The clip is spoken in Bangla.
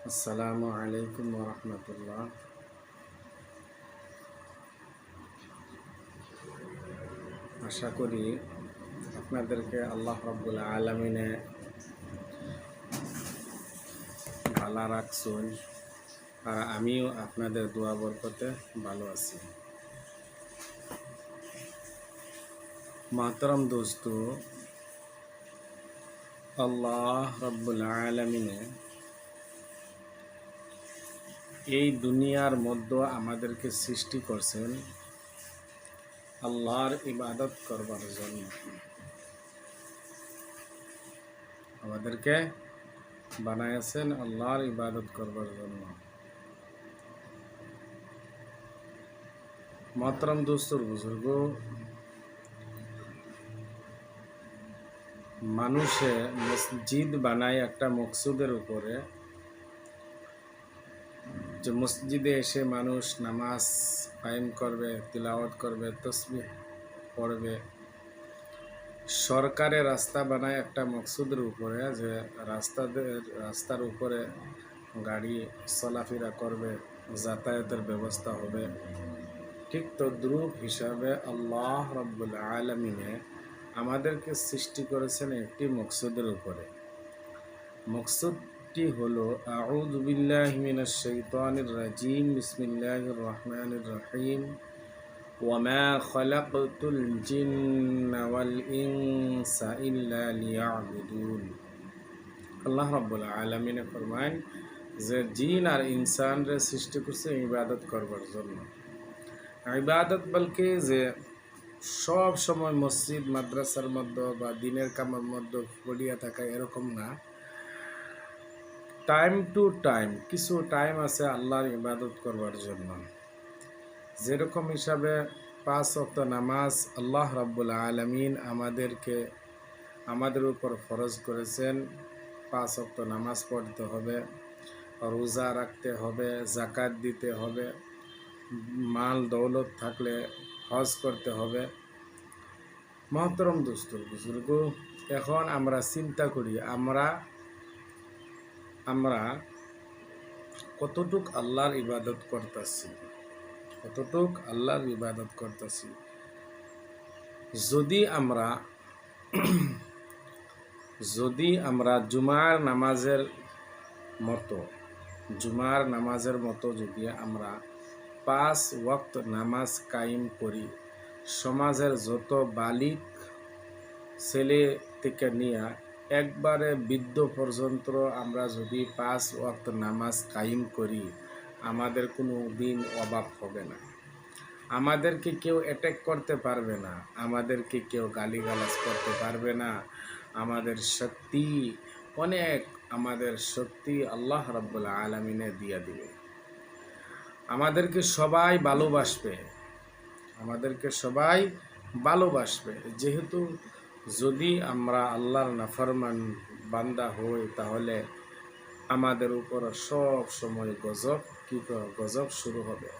আসসালামু আলাইকুম ওরহমতুল্লাহ। আশা করি আপনাদেরকে আল্লাহ রাব্বুল আলামিনে ভালো রাখছুন, আর আমিও আপনাদের দোয়া বরকতে ভালো আছি। মাহতারাম দোস্ত, আল্লাহ রাব্বুল আলামিনে এই দুনিয়ার মধ্যে আমাদেরকে সৃষ্টি করছেন আল্লাহর ইবাদত করবার জন্য। আমাদেরকে বানাইছেন আল্লাহর ইবাদত করবার জন্য। মোহতরম দোস্তর বুজুর্গ, মানুষে মসজিদ বানায় একটা মকসুদের উপরে, যে মসজিদে এসে মানুষ নামাজ কায়েম করবে, তিলাওয়াত করবে, তাসবিহ পড়বে। সরকারে রাস্তা বানায় একটা মকসুদের উপরে, যে রাস্তার উপরে গাড়ি চলাফেরা করবে, যাতায়াতের ব্যবস্থা হবে। ঠিক তদ্রূপ হিসাবে আল্লাহ রাব্বুল আলামিনে আমাদেরকে সৃষ্টি করেছেন একটি মকসুদের উপরে। মকসুদটি হলো আউযু বিল্লাহি মিনাশ শাইতানির রাজিম, বিসমিল্লাহির রহমানির রহিম, ওয়ামা খালাকতুল জিন্না ওয়াল ইনসা ইল্লা লিয়াবুদুন। আল্লাহ রাব্বুল আলামিনে ফরমান যে জিন আর ইনসানরে সৃষ্টি করছে ইবাদত করবার জন্য। ইবাদত বলকে যে সব সময় মসজিদ মাদ্রাসার মধ্যে বা দিনের কামের মধ্যে পড়িয়া থাকা এরকম না। টাইম টু টাইম কিছু টাইম আছে আল্লাহর ইবাদত করবার জন্য। যেরকম হিসাবে 5 ওয়াক্ত নামাজ আল্লাহ রাব্বুল আলামিন আমাদের উপর ফরজ করেছেন। 5 ওয়াক্ত নামাজ পড়তে হবে, রোজা রাখতে হবে, যাকাত দিতে হবে, মাল দৌলত থাকলে হজ করতে হবে। মহতরম দোস্তর বুজুর্গ, এখন আমরা চিন্তা করি আমরা কতটুক আল্লাহর ইবাদত করতেছি। যদি আমরা জুমার নামাজের মতো যদি আমরা 5 ওয়াক্ত নামাজ কায়েম করি, সমাজের যত বালিক ছেলে থেকে নিয়ে একবারে বৃদ্ধ পর্যন্ত আমরা যদি 5 ওয়াক্ত নামাজ কায়েম করি, আমাদের কোনো দিন অভাব হবে না। আমাদেরকে কেউ অ্যাটাক করতে পারবে না, আমাদেরকে কেউ গালিগালাজ করতে পারবে না। আমাদের শক্তি আল্লাহ রাব্বুল আলামিনে দিয়ে দিবে। আমাদেরকে সবাই ভালোবাসবে। যেহেতু যদি আমরা আল্লাহর নাফরমান বান্দা হই, তাহলে আমাদের উপর সব সময় গজব শুরু হবে।